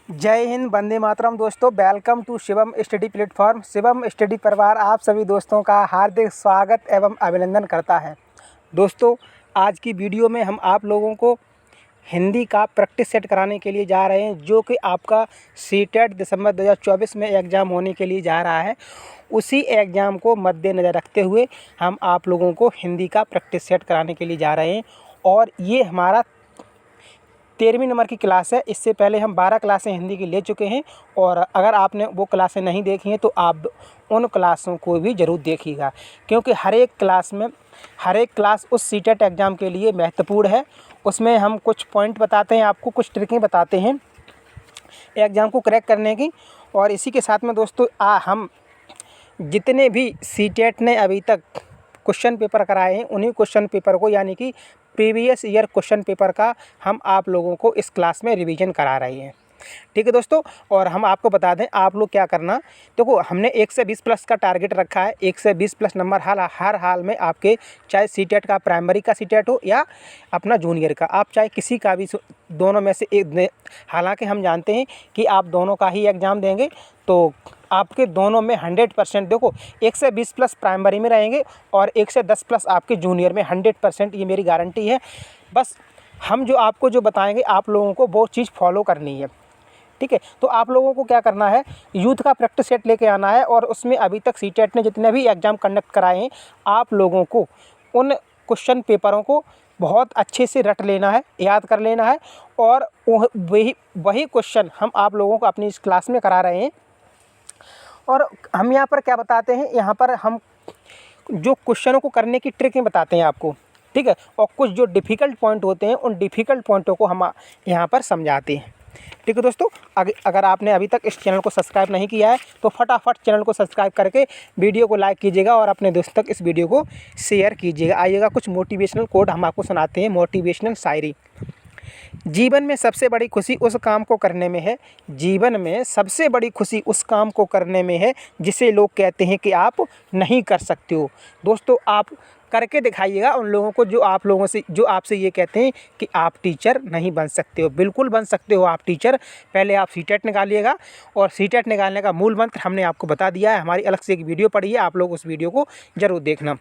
जय हिंद, वंदे मातरम। दोस्तों, welcome to Shivam study platform. Shivam study परिवार आप सभी दोस्तों का हार्दिक स्वागत एवं अभिनंदन करता है। दोस्तों, आज की वीडियो में हम आप लोगों को हिंदी का प्रैक्टिस सेट कराने के लिए जा रहे हैं, जो कि आपका सीटेट दिसंबर 2024 में एग्ज़ाम होने के लिए जा रहा है। उसी एग्ज़ाम को मद्देनज़र रखते हुए हम आप लोगों को हिंदी का प्रैक्टिस सेट कराने के लिए जा रहे हैं। और ये हमारा 13वीं नंबर की क्लास है। इससे पहले हम 12 क्लासें हिंदी की ले चुके हैं, और अगर आपने वो क्लासें नहीं देखी हैं तो आप उन क्लासों को भी ज़रूर देखिएगा, क्योंकि हर एक क्लास उस सीटेट एग्ज़ाम के लिए महत्वपूर्ण है। उसमें हम कुछ पॉइंट बताते हैं, आपको कुछ ट्रिकें बताते हैं एग्ज़ाम को क्रैक करने की। और इसी के साथ में दोस्तों, हम जितने भी सीटेट ने अभी तक क्वेश्चन पेपर कराए हैं, उन्हीं क्वेश्चन पेपर को, यानी कि प्रीवियस ईयर क्वेश्चन पेपर का, हम आप लोगों को इस क्लास में रिवीजन करा रहे हैं। ठीक है दोस्तों। और हम आपको बता दें, आप लोग क्या करना, देखो हमने 1 से 20 प्लस का टारगेट रखा है। 1 से 20 प्लस नंबर हर हाल में आपके, चाहे सीटेट का प्राइमरी का सीटेट हो या अपना जूनियर का, आप चाहे किसी का भी, दोनों में से एक। हालांकि हम जानते हैं कि आप दोनों का ही एग्ज़ाम देंगे, तो आपके दोनों में 100%, देखो 1 से 20 प्लस प्राइमरी में रहेंगे और 1 से 10 प्लस आपके जूनियर में 100%, ये मेरी गारंटी है। बस हम जो आपको जो बताएंगे, आप लोगों को वो चीज़ फॉलो करनी है। ठीक है, तो आप लोगों को क्या करना है, यूथ का प्रैक्टिस सेट लेके आना है, और उसमें अभी तक सीटेट ने जितने भी एग्ज़ाम कंडक्ट कराए हैं, आप लोगों को उन क्वेश्चन पेपरों को बहुत अच्छे से रट लेना है, याद कर लेना है। और वही क्वेश्चन हम आप लोगों को अपनी इस क्लास में करा रहे हैं। और हम यहाँ पर क्या बताते हैं, यहाँ पर हम जो क्वेश्चनों को करने की ट्रिकें बताते हैं आपको। ठीक है, और कुछ जो डिफ़िकल्ट पॉइंट होते हैं, उन डिफ़िकल्ट पॉइंटों को हम यहाँ पर समझाते हैं। ठीक है दोस्तों, अगर आपने अभी तक इस चैनल को सब्सक्राइब नहीं किया है तो फटाफट चैनल को सब्सक्राइब करके वीडियो को लाइक कीजिएगा और अपने दोस्तों तक इस वीडियो को शेयर कीजिएगा। आइएगा, कुछ मोटिवेशनल कोड हम आपको सुनाते हैं, मोटिवेशनल शायरी। जीवन में सबसे बड़ी खुशी उस काम को करने में है, जीवन में सबसे बड़ी खुशी उस काम को करने में है जिसे लोग कहते हैं कि आप नहीं कर सकते हो। दोस्तों, आप करके दिखाइएगा उन लोगों को जो आपसे ये कहते हैं कि आप टीचर नहीं बन सकते हो। बिल्कुल बन सकते हो आप टीचर। पहले आप सीटेट निकालिएगा, और सीटेट निकालने का मूल मंत्र हमने आपको बता दिया है। हमारी अलग से एक वीडियो पड़ी है, आप लोग उस वीडियो को ज़रूर देखना।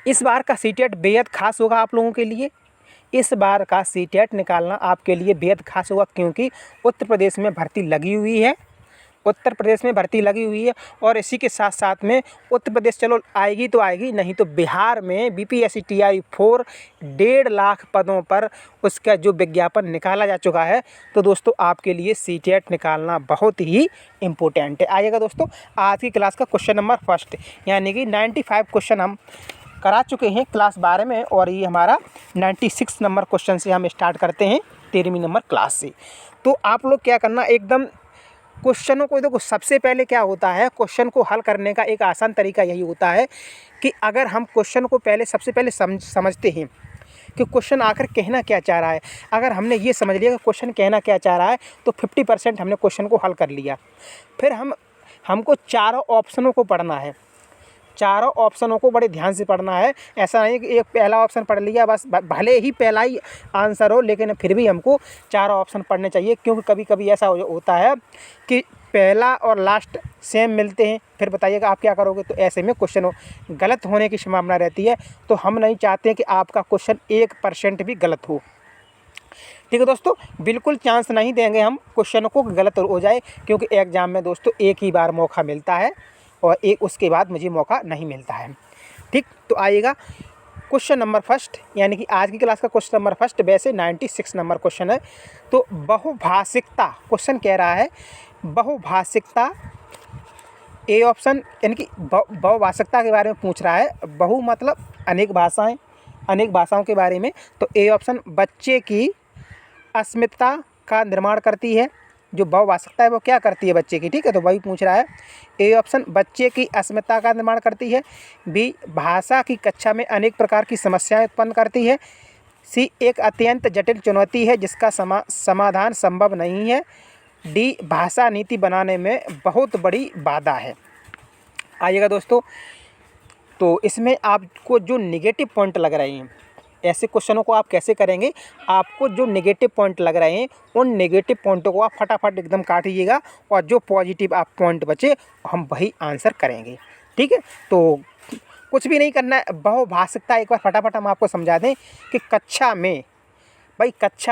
इस बार का सीटेट बेहद खास होगा आप लोगों के लिए। इस बार का सीटेट निकालना आपके लिए बेहद खास होगा, क्योंकि उत्तर प्रदेश में भर्ती लगी हुई है। और इसी के साथ साथ में उत्तर प्रदेश चलो आएगी तो आएगी, नहीं तो बिहार में बीपीएससी टीआई 4 1.5 लाख पदों पर उसका जो विज्ञापन निकाला जा चुका है। तो दोस्तों, आपके लिए सीटेट निकालना बहुत ही इम्पोर्टेंट है। आइएगा दोस्तों, आज की क्लास का क्वेश्चन नंबर फर्स्ट, यानी कि 95 क्वेश्चन हम करा चुके हैं क्लास 12 में, और ये हमारा 96 नंबर क्वेश्चन से हम स्टार्ट करते हैं 13वीं नंबर क्लास से। तो आप लोग क्या करना, एकदम क्वेश्चनों को देखो। सबसे पहले क्या होता है, क्वेश्चन को हल करने का एक आसान तरीका यही होता है कि अगर हम क्वेश्चन को सबसे पहले समझते हैं कि क्वेश्चन आखिर कहना क्या चाह रहा है। अगर हमने ये समझ लिया कि क्वेश्चन कहना क्या चाह रहा है, तो 50% हमने क्वेश्चन को हल कर लिया। फिर हमको चारों ऑप्शनों को पढ़ना है। चारों ऑप्शनों को बड़े ध्यान से पढ़ना है। ऐसा नहीं कि एक पहला ऑप्शन पढ़ लिया बस, भले ही पहला ही आंसर हो, लेकिन फिर भी हमको चारों ऑप्शन पढ़ने चाहिए। क्योंकि कभी कभी ऐसा होता है कि पहला और लास्ट सेम मिलते हैं, फिर बताइएगा आप क्या करोगे। तो ऐसे में क्वेश्चन गलत होने की संभावना रहती है। तो हम नहीं चाहते कि आपका क्वेश्चन 1% भी गलत हो। ठीक है दोस्तों, बिल्कुल चांस नहीं देंगे हम क्वेश्चन को गलत हो जाए, क्योंकि एग्ज़ाम में दोस्तों एक ही बार मौका मिलता है, और उसके बाद मुझे मौका नहीं मिलता है। ठीक, तो आइएगा क्वेश्चन नंबर फर्स्ट, यानी कि आज की क्लास का क्वेश्चन नंबर फर्स्ट। वैसे 96 नंबर क्वेश्चन है। तो बहुभाषिकता क्वेश्चन कह रहा है, बहुभाषिकता ए ऑप्शन, यानी कि बहुभाषिकता के बारे में पूछ रहा है। बहु मतलब अनेक भाषाएं, अनेक भाषाओं के बारे में। तो ए ऑप्शन बच्चे की अस्मिता का निर्माण करती है। जो बहुभाषिकता है वो क्या करती है, बच्चे की। ठीक है, तो वही पूछ रहा है। ए ऑप्शन बच्चे की अस्मिता का निर्माण करती है। बी भाषा की कक्षा में अनेक प्रकार की समस्याएं उत्पन्न करती है। सी एक अत्यंत जटिल चुनौती है जिसका समाधान संभव नहीं है। डी भाषा नीति बनाने में बहुत बड़ी बाधा है। आइएगा दोस्तों, तो इसमें आपको जो निगेटिव पॉइंट लग रहे हैं, ऐसे क्वेश्चनों को आप कैसे करेंगे, आपको जो नेगेटिव पॉइंट लग रहे हैं उन नेगेटिव पॉइंटों को आप फटाफट एकदम काटिएगा और जो पॉजिटिव आप पॉइंट बचे हम वही आंसर करेंगे। ठीक है, तो कुछ भी नहीं करना है। बहुभाषिकता एक बार फटाफट हम आपको समझा दें कि कक्षा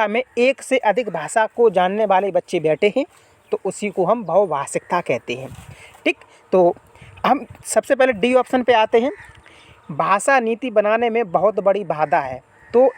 में एक से अधिक भाषा को जानने वाले बच्चे बैठे हैं तो उसी को हम बहुभाषिकता कहते हैं। ठीक, तो हम सबसे पहले डी ऑप्शन पे आते हैं। भाषा नीति बनाने में बहुत बड़ी बाधा है। तो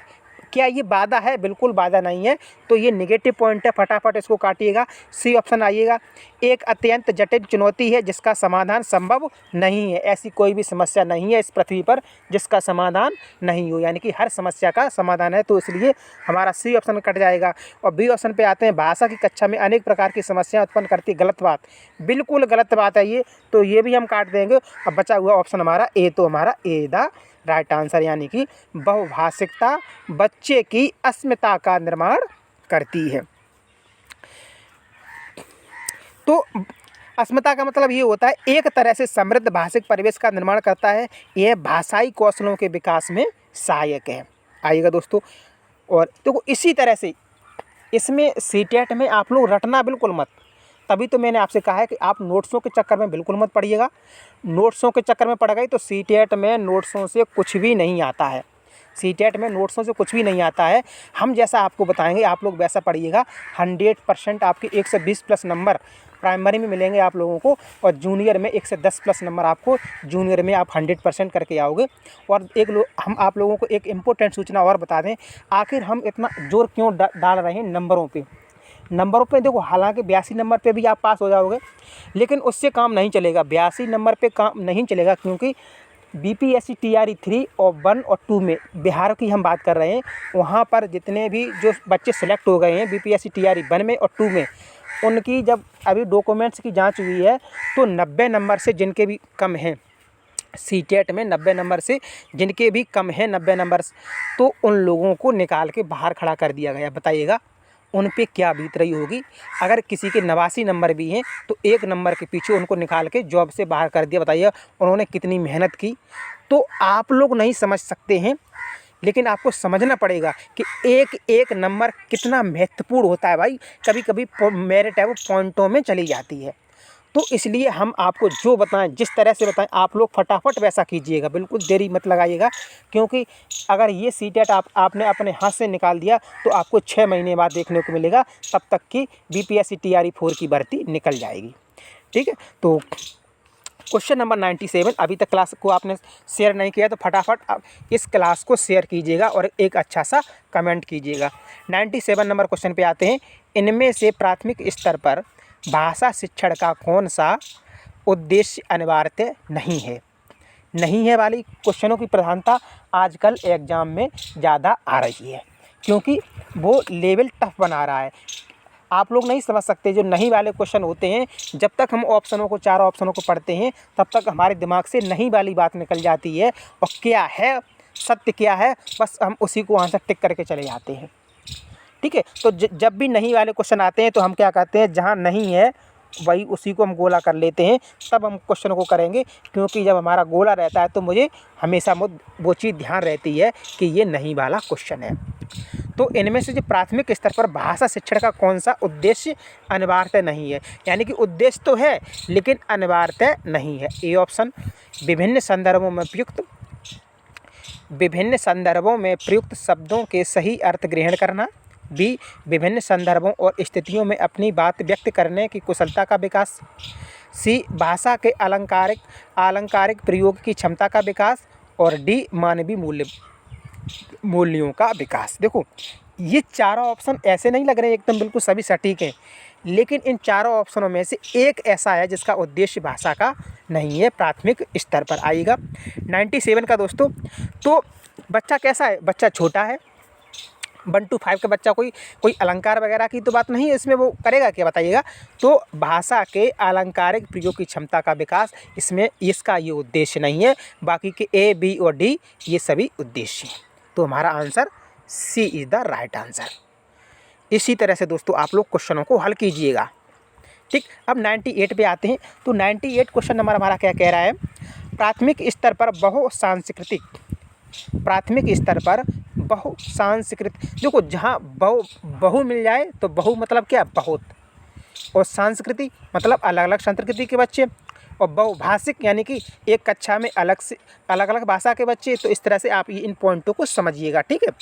क्या ये बाधा है? बिल्कुल बाधा नहीं है, तो ये नेगेटिव पॉइंट है, फटाफट इसको काटिएगा। सी ऑप्शन आइएगा। एक अत्यंत जटिल चुनौती है जिसका समाधान संभव नहीं है। ऐसी कोई भी समस्या नहीं है इस पृथ्वी पर जिसका समाधान नहीं हो, यानी कि हर समस्या का समाधान है, तो इसलिए हमारा सी ऑप्शन कट जाएगा। और बी ऑप्शन पे आते हैं। भाषा की कक्षा में अनेक प्रकार की समस्याएं उत्पन्न करती, गलत बात, बिल्कुल गलत बात है ये, तो ये भी हम काट देंगे। अब बचा हुआ ऑप्शन हमारा ए, तो हमारा ए द राइट आंसर, यानी कि बहुभाषिकता बच्चे की अस्मिता का निर्माण करती है। तो अस्मिता का मतलब ये होता है एक तरह से समृद्ध भाषिक परिवेश का निर्माण करता है। यह भाषाई कौशलों के विकास में सहायक है। आइएगा दोस्तों, और देखो इसी तरह से इसमें सीटेट में आप लोग रटना बिल्कुल मत। तभी तो मैंने आपसे कहा है कि आप नोट्सों के चक्कर में बिल्कुल मत पढ़िएगा। नोट्सों के चक्कर में पड़ गई तो सीटेट में नोट्सों से कुछ भी नहीं आता है। सीटेट में नोट्सों से कुछ भी नहीं आता है। हम जैसा आपको बताएंगे आप लोग वैसा पढ़िएगा। 100% आपके 120 प्लस नंबर प्राइमरी में मिलेंगे आप लोगों को, और जूनियर में 110 प्लस नंबर आपको जूनियर में आप 100% करके आओगे। और हम आप लोगों को एक इम्पोर्टेंट सूचना और बता दें, आखिर हम इतना जोर क्यों डाल रहे हैं नंबरों पे। देखो हालांकि 82 नंबर पे भी आप पास हो जाओगे, लेकिन उससे काम नहीं चलेगा। 82 नंबर पे काम नहीं चलेगा, क्योंकि BPSC TRE 3 और 1 और 2 में, बिहार की हम बात कर रहे हैं, वहाँ पर जितने भी जो बच्चे सेलेक्ट हो गए हैं BPSC TRE 1 में और 2 में, उनकी जब अभी डॉक्यूमेंट्स की जांच हुई है तो 90 नंबर से जिनके भी कम हैं, सीटेट में 90 नंबर से जिनके भी कम हैं 90 नंबर, तो उन लोगों को निकाल के बाहर खड़ा कर दिया गया। बताइएगा उन पे क्या बीत रही होगी। अगर किसी के 89 नंबर भी हैं तो 1 नंबर के पीछे उनको निकाल के जॉब से बाहर कर दिया। बताइए उन्होंने कितनी मेहनत की। तो आप लोग नहीं समझ सकते हैं, लेकिन आपको समझना पड़ेगा कि एक एक नंबर कितना महत्वपूर्ण होता है भाई। कभी कभी मेरिट है वो पॉइंटों में चली जाती है। तो इसलिए हम आपको जो बताएं, जिस तरह से बताएं, आप लोग फटाफट वैसा कीजिएगा, बिल्कुल देरी मत लगाइएगा। क्योंकि अगर ये सीटेट आपने अपने हाथ से निकाल दिया तो आपको 6 महीने बाद देखने को मिलेगा, तब तक की BPSC TRE 4 की भर्ती निकल जाएगी। ठीक है, तो क्वेश्चन नंबर 97, अभी तक क्लास को आपने शेयर नहीं किया तो फटाफट आप इस क्लास को शेयर कीजिएगा और एक अच्छा सा कमेंट कीजिएगा। 97 नंबर क्वेश्चन पे आते हैं। इनमें से प्राथमिक स्तर पर भाषा शिक्षण का कौन सा उद्देश्य अनिवार्य नहीं है वाली क्वेश्चनों की प्रधानता आजकल एग्ज़ाम में ज़्यादा आ रही है, क्योंकि वो लेवल टफ बना रहा है। आप लोग नहीं समझ सकते, जो नहीं वाले क्वेश्चन होते हैं, जब तक हम ऑप्शनों को, 4 ऑप्शनों को पढ़ते हैं, तब तक हमारे दिमाग से नहीं वाली बात निकल जाती है, और क्या है सत्य क्या है बस हम उसी को आंसर टिक करके चले जाते हैं। ठीक है, तो जब भी नहीं वाले क्वेश्चन आते हैं तो हम क्या करते हैं, जहाँ नहीं है वही उसी को हम गोला कर लेते हैं, तब हम क्वेश्चन को करेंगे। क्योंकि जब हमारा गोला रहता है तो मुझे हमेशा वो चीज़ ध्यान रहती है कि ये नहीं वाला क्वेश्चन है। तो इनमें से जो प्राथमिक स्तर पर भाषा शिक्षण का कौन सा उद्देश्य अनिवार्य नहीं है, यानी कि उद्देश्य तो है लेकिन अनिवार्य नहीं है। ए ऑप्शन, विभिन्न संदर्भों में प्रयुक्त शब्दों के सही अर्थ ग्रहण करना। बी, विभिन्न संदर्भों और स्थितियों में अपनी बात व्यक्त करने की कुशलता का विकास। सी, भाषा के अलंकारिक प्रयोग की क्षमता का विकास। और डी, मानवीय मूल्यों का विकास। देखो ये चारों ऑप्शन ऐसे नहीं लग रहे एकदम बिल्कुल सभी सटीक हैं, लेकिन इन चारों ऑप्शनों में से एक ऐसा है जिसका उद्देश्य भाषा का नहीं है प्राथमिक स्तर पर। आएगा 97 का दोस्तों। तो बच्चा कैसा है, बच्चा छोटा है, 1 to 5 का बच्चा, कोई अलंकार वगैरह की तो बात नहीं है इसमें, वो करेगा क्या बताइएगा। तो भाषा के अलंकारिक प्रयोग की क्षमता का विकास, इसमें इसका ये उद्देश्य नहीं है। बाकी के A, B और D ये सभी उद्देश्य हैं। तो हमारा answer C is the right answer. इसी तरह से दोस्तों आप लोग क्वेश्चनों को हल कीजिएगा। ठीक, अब 98 पे आते हैं। तो 98 क्वेश्चन नंबर हमारा क्या कह रहा है, प्राथमिक स्तर पर बहु सांस्कृत, देखो जहाँ बहु मिल जाए तो बहु मतलब क्या, बहुत, और सांस्कृति मतलब अलग अलग संस्कृति के बच्चे, और बहुभाषिक यानी कि एक कक्षा में अलग अलग भाषा के बच्चे। तो इस तरह से आप ये इन पॉइंटों को समझिएगा, ठीक है।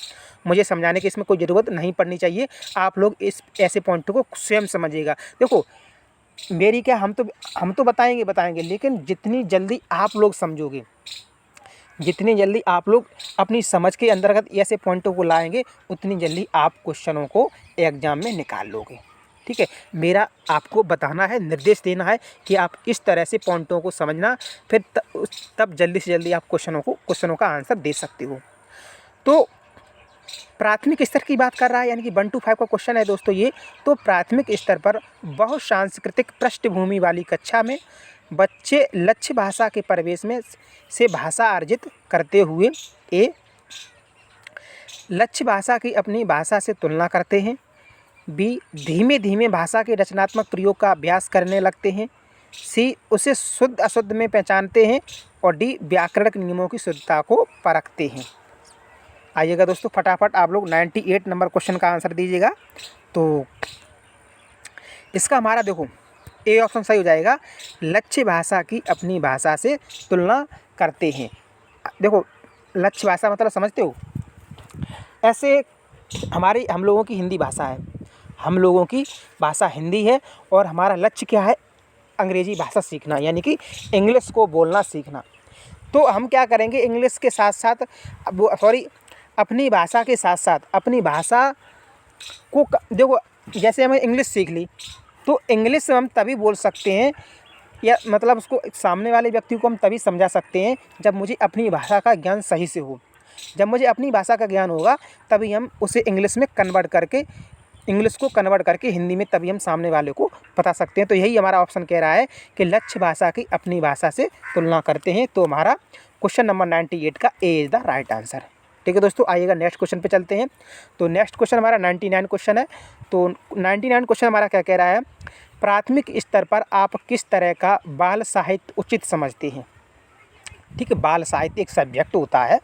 मुझे समझाने की इसमें कोई ज़रूरत नहीं पड़नी चाहिए, आप लोग इस ऐसे पॉइंटों को स्वयं समझिएगा। देखो मेरी क्या, हम तो बताएंगे, लेकिन जितनी जल्दी आप लोग समझोगे, जितनी जल्दी आप लोग अपनी समझ के अंतर्गत ऐसे पॉइंटों को लाएंगे, उतनी जल्दी आप क्वेश्चनों को एग्जाम में निकाल लोगे, ठीक है। मेरा आपको बताना है, निर्देश देना है कि आप इस तरह से पॉइंटों को समझना, फिर तब जल्दी से जल्दी आप क्वेश्चनों का आंसर दे सकते हो। तो प्राथमिक स्तर की बात कर रहा है, यानी कि 1 to 5 का क्वेश्चन है दोस्तों ये। तो प्राथमिक स्तर पर बहुसांस्कृतिक पृष्ठभूमि वाली कक्षा में बच्चे लक्ष्य भाषा के प्रवेश में से भाषा अर्जित करते हुए लक्ष्य भाषा की अपनी भाषा से तुलना करते हैं, बी धीमे धीमे भाषा के रचनात्मक प्रयोग का अभ्यास करने लगते हैं, सी उसे शुद्ध अशुद्ध में पहचानते हैं, और डी व्याकरण नियमों की शुद्धता को परखते हैं। आइएगा दोस्तों, फटाफट आप लोग 98 नंबर क्वेश्चन का आंसर दीजिएगा। तो इसका हमारा देखो ए ऑप्शन सही हो जाएगा, लक्ष्य भाषा की अपनी भाषा से तुलना करते हैं। देखो लक्ष्य भाषा मतलब समझते हो, ऐसे हम लोगों की हिंदी भाषा है, हम लोगों की भाषा हिंदी है, और हमारा लक्ष्य क्या है, अंग्रेज़ी भाषा सीखना, यानी कि इंग्लिश को बोलना सीखना। तो हम क्या करेंगे, इंग्लिश के साथ साथ अपनी भाषा के साथ साथ अपनी भाषा को देखो, जैसे हमें इंग्लिश सीख ली, तो इंग्लिश हम तभी बोल सकते हैं, या मतलब उसको सामने वाले व्यक्ति को हम तभी समझा सकते हैं जब मुझे अपनी भाषा का ज्ञान सही से हो। जब मुझे अपनी भाषा का ज्ञान होगा तभी हम उसे इंग्लिश को कन्वर्ट करके हिंदी में तभी हम सामने वाले को बता सकते हैं। तो यही हमारा ऑप्शन कह रहा है कि लक्ष्य भाषा की अपनी भाषा से तुलना करते हैं। तो हमारा क्वेश्चन नंबर 98 का A is the right answer. ठीक है दोस्तों, आइएगा नेक्स्ट क्वेश्चन पे चलते हैं। तो नेक्स्ट क्वेश्चन हमारा 99 क्वेश्चन है। तो 99 क्वेश्चन हमारा क्या कह रहा है, प्राथमिक स्तर पर आप किस तरह का बाल साहित्य उचित समझते हैं। ठीक है, बाल साहित्य एक सब्जेक्ट होता है,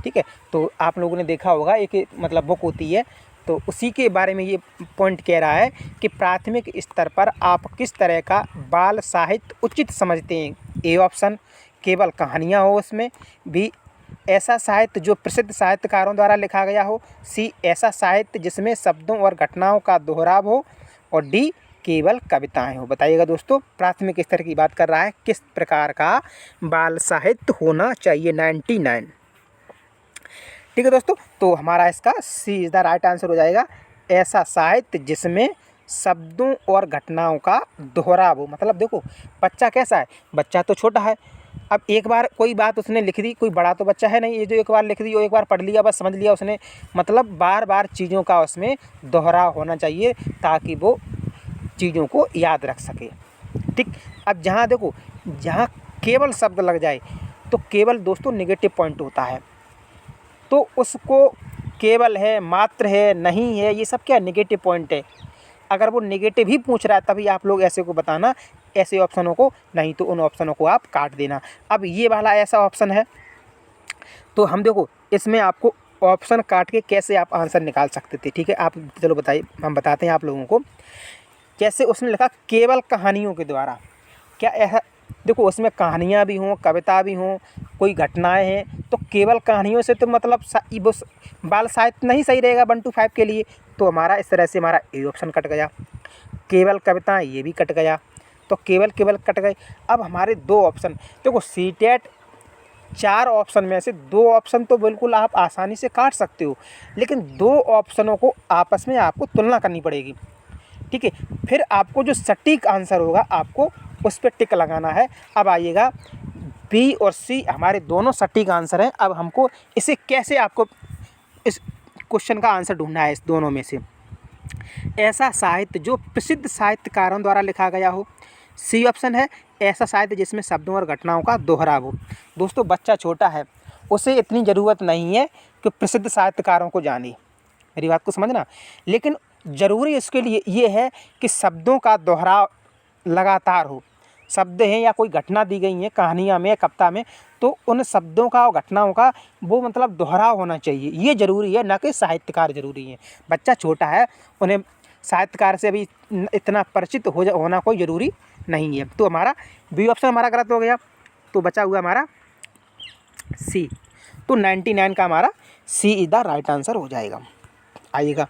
ठीक है। तो आप लोगों ने देखा होगा, एक मतलब बुक होती है, तो उसी के बारे में ये पॉइंट कह रहा है कि प्राथमिक स्तर पर आप किस तरह का बाल साहित्य उचित समझते हैं। ए ऑप्शन केवल कहानियाँ हो उसमें, बी ऐसा साहित्य जो प्रसिद्ध साहित्यकारों द्वारा लिखा गया हो, सी ऐसा साहित्य जिसमें शब्दों और घटनाओं का दोहराव हो, और डी केवल कविताएं हो। बताइएगा दोस्तों, प्राथमिक स्तर की बात कर रहा है, किस प्रकार का बाल साहित्य होना चाहिए। 99। ठीक है दोस्तों, तो हमारा इसका सी इज़ द राइट आंसर हो जाएगा, ऐसा साहित्य जिसमें शब्दों और घटनाओं का दोहराव हो। मतलब देखो बच्चा कैसा है, बच्चा तो छोटा है, अब एक बार कोई बात उसने लिख दी, कोई बड़ा तो बच्चा है नहीं, ये जो एक बार लिख दी वो एक बार पढ़ लिया बस समझ लिया उसने, मतलब बार बार चीज़ों का उसमें दोहराव होना चाहिए ताकि वो चीज़ों को याद रख सके। ठीक, अब जहाँ देखो, जहाँ केवल शब्द लग जाए तो केवल दोस्तों नेगेटिव पॉइंट होता है, तो उसको केवल है, मात्र है, नहीं है, ये सब क्या नेगेटिव पॉइंट है। अगर वो नेगेटिव ही पूछ रहा है तभी आप लोग ऐसे को बताना, ऐसे ऑप्शनों को, नहीं तो उन ऑप्शनों को आप काट देना। अब ये वाला ऐसा ऑप्शन है, तो हम देखो इसमें आपको ऑप्शन काट के कैसे आप आंसर निकाल सकते थे। ठीक है, आप चलो बताइए, हम बताते हैं आप लोगों को। जैसे उसने लिखा केवल कहानियों के द्वारा, क्या ऐसा, देखो उसमें कहानियाँ भी हों, कविता भी हों, कोई घटनाएं हैं, तो केवल कहानियों से तो मतलब वो बाल साहित्य नहीं सही रहेगा 1 to 5 के लिए। तो हमारा इस तरह से हमारा ए ऑप्शन कट गया, केवल कविताएं ये भी कट गया, तो केवल कट गए। अब हमारे 2 ऑप्शन, देखो सीटेट 4 ऑप्शन में से 2 ऑप्शन तो बिल्कुल आप आसानी से काट सकते हो, लेकिन 2 ऑप्शनों को आपस में आपको तुलना करनी पड़ेगी। ठीक है, फिर आपको जो सटीक आंसर होगा आपको उस पर टिक लगाना है। अब आइएगा, बी और सी हमारे दोनों सटीक आंसर हैं। अब हमको इसे कैसे, आपको इस क्वेश्चन का आंसर ढूंढना है इस दोनों में से। ऐसा साहित्य जो प्रसिद्ध साहित्यकारों द्वारा लिखा गया हो, सी ऑप्शन है ऐसा साहित्य जिसमें शब्दों और घटनाओं का दोहराव हो। दोस्तों बच्चा छोटा है, उसे इतनी ज़रूरत नहीं है कि प्रसिद्ध साहित्यकारों को जाने, मेरी बात को समझना, लेकिन ज़रूरी इसके लिए ये है कि शब्दों का दोहराव लगातार हो। शब्द हैं या कोई घटना दी गई है कहानियाँ में या कविता में, तो उन शब्दों का और घटनाओं का वो मतलब दोहराव होना चाहिए, ये ज़रूरी है, ना कि साहित्यकार ज़रूरी है। बच्चा छोटा है, उन्हें साहित्यकार से अभी इतना परिचित होना कोई ज़रूरी नहीं है। तो हमारा बी ऑप्शन हमारा गलत हो गया, तो बचा हुआ हमारा सी। तो 99 का हमारा सी इज़ द राइट आंसर हो जाएगा। आइएगा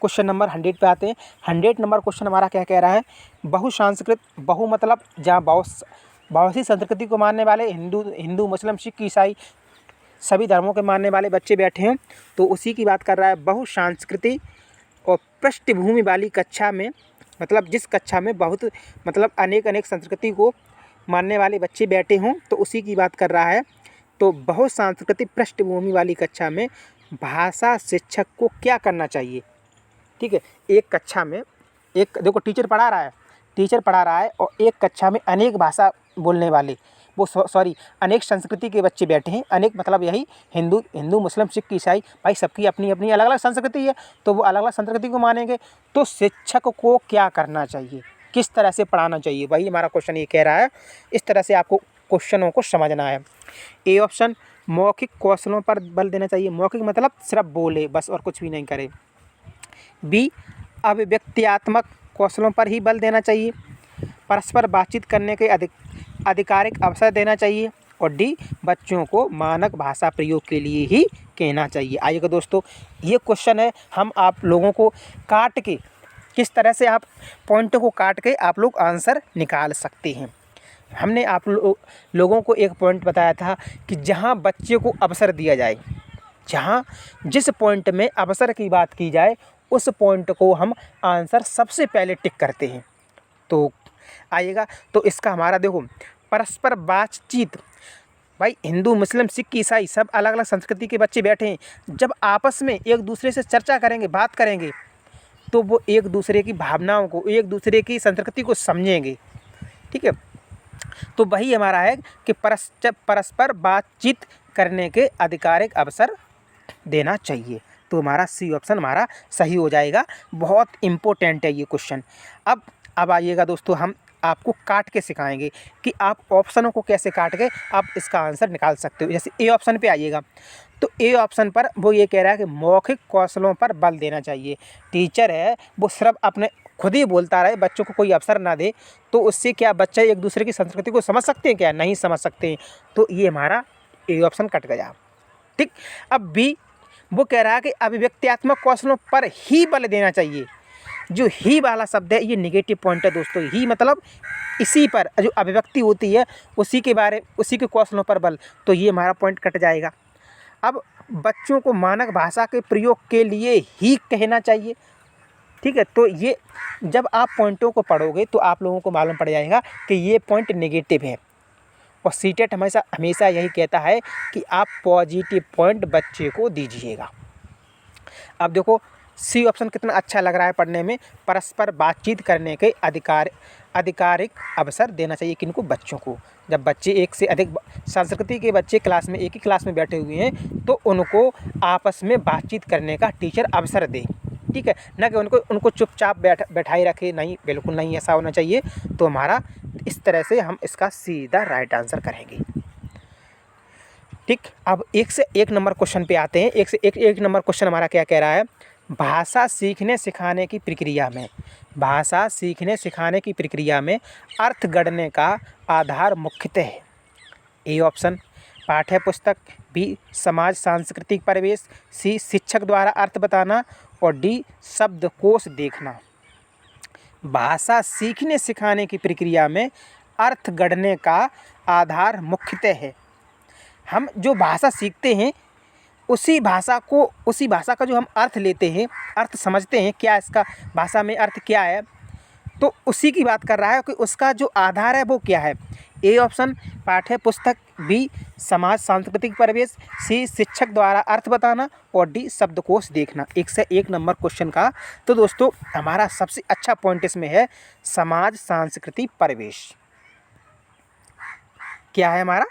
क्वेश्चन नंबर 100 पे आते हैं। 100 नंबर क्वेश्चन हमारा क्या कह रहा है, बहुसांस्कृत, बहु मतलब जहाँ बहुत सी संस्कृति को मानने वाले हिंदू मुस्लिम सिख ईसाई सभी धर्मों के मानने वाले बच्चे बैठे हैं, तो उसी की बात कर रहा है। बहुसांस्कृतिक और पृष्ठभूमि वाली कक्षा में, मतलब जिस कक्षा में बहुत मतलब अनेक संस्कृति को मानने वाले बच्चे बैठे हों, तो उसी की बात कर रहा है। तो बहुसांस्कृतिक पृष्ठभूमि वाली कक्षा में भाषा शिक्षक को क्या करना चाहिए। ठीक है, एक कक्षा में एक देखो टीचर पढ़ा रहा है और एक कक्षा में अनेक भाषा बोलने वाले अनेक संस्कृति के बच्चे बैठे हैं। अनेक मतलब यही हिंदू मुस्लिम सिख ईसाई, भाई सबकी अपनी अपनी अलग अलग संस्कृति है, तो वो अलग अलग संस्कृति को मानेंगे। तो शिक्षक को क्या करना चाहिए, किस तरह से पढ़ाना चाहिए, वही हमारा क्वेश्चन ये कह रहा है। इस तरह से आपको क्वेश्चनों को समझना है। ए ऑप्शन, मौखिक कौशलों पर बल देना चाहिए। मौखिक मतलब सिर्फ बोले बस और कुछ भी नहीं करे। बी, अभिव्यक्त्यात्मक कौशलों पर ही बल देना चाहिए। परस्पर बातचीत करने के आधिकारिक अवसर देना चाहिए। और डी, बच्चों को मानक भाषा प्रयोग के लिए ही कहना चाहिए। आइएगा दोस्तों, ये क्वेश्चन है, हम आप लोगों को काट के किस तरह से आप पॉइंटों को काट के आप लोग आंसर निकाल सकते हैं। हमने आप लोगों को एक पॉइंट बताया था कि जहाँ बच्चे को अवसर दिया जाए, जहाँ जिस पॉइंट में अवसर की बात की जाए, उस पॉइंट को हम आंसर सबसे पहले टिक करते हैं। तो आइएगा, तो इसका हमारा देखो, परस्पर बातचीत, भाई हिंदू मुस्लिम सिख ईसाई सब अलग अलग संस्कृति के बच्चे बैठे हैं, जब आपस में एक दूसरे से चर्चा करेंगे, बात करेंगे, तो वो एक दूसरे की भावनाओं को, एक दूसरे की संस्कृति को समझेंगे। ठीक है, तो वही हमारा है कि परस्पर बातचीत करने के आधिकारिक अवसर देना चाहिए। तो हमारा सी ऑप्शन हमारा सही हो जाएगा। बहुत इम्पोर्टेंट है ये क्वेश्चन। अब आइएगा दोस्तों, हम आपको काट के सिखाएंगे कि आप ऑप्शनों को कैसे काट के आप इसका आंसर निकाल सकते हो। जैसे ए ऑप्शन पे आइएगा, तो ए ऑप्शन पर वो ये कह रहा है कि मौखिक कौशलों पर बल देना चाहिए। टीचर है वो सिर्फ अपने खुद ही बोलता रहे, बच्चों को कोई अवसर ना दे, तो उससे क्या बच्चे एक दूसरे की संस्कृति को समझ सकते हैं, क्या नहीं समझ सकते हैं। तो ये हमारा ए ऑप्शन कट गया। ठीक, अब बी, वो कह रहा है कि अभिव्यक्त्यात्मक कौशलों पर ही बल देना चाहिए। जो ही वाला शब्द है ये नेगेटिव पॉइंट है दोस्तों। ही मतलब इसी पर जो अभिव्यक्ति होती है उसी के कौशलों पर बल, तो ये हमारा पॉइंट कट जाएगा। अब बच्चों को मानक भाषा के प्रयोग के लिए ही कहना चाहिए। ठीक है, तो ये जब आप पॉइंटों को पढ़ोगे तो आप लोगों को मालूम पड़ जाएगा कि ये पॉइंट नेगेटिव है। और सीटेट हमेशा यही कहता है कि आप पॉजिटिव पॉइंट बच्चे को दीजिएगा। अब देखो सी ऑप्शन कितना अच्छा लग रहा है पढ़ने में। परस्पर बातचीत करने के आधिकारिक अवसर देना चाहिए किनको, बच्चों को। जब बच्चे एक से अधिक संस्कृति के बच्चे क्लास में एक ही क्लास में बैठे हुए हैं, तो उनको आपस में बातचीत करने का टीचर अवसर दे। ठीक है, ना कि उनको चुपचाप बैठाए रखे, नहीं, बिल्कुल नहीं, ऐसा होना चाहिए। तो हमारा इस तरह से हम इसका सीधा राइट आंसर करेंगे। ठीक, अब 1 से 1 नंबर क्वेश्चन पे आते हैं। 1 से 1 नंबर क्वेश्चन हमारा क्या कह रहा है, भाषा सीखने सिखाने की प्रक्रिया में अर्थ गढ़ने का आधार मुख्यतः है। ए ऑप्शन, पाठ्य पुस्तक। बी, समाज सांस्कृतिक परिवेश। सी, शिक्षक द्वारा अर्थ बताना। और डी, शब्दकोश देखना। भाषा सीखने सिखाने की प्रक्रिया में अर्थ गढ़ने का आधार मुख्यतः है। हम जो भाषा सीखते हैं उसी भाषा का जो हम अर्थ लेते हैं, अर्थ समझते हैं, क्या इसका भाषा में अर्थ क्या है, तो उसी की बात कर रहा है कि उसका जो आधार है वो क्या है। ए ऑप्शन, पाठ्य पुस्तक। बी, समाज सांस्कृतिक परिवेश। सी, शिक्षक द्वारा अर्थ बताना। और डी, शब्दकोश देखना। 1 से 1 नंबर क्वेश्चन का तो दोस्तों हमारा सबसे अच्छा पॉइंट इसमें है समाज सांस्कृतिक परिवेश। क्या है हमारा,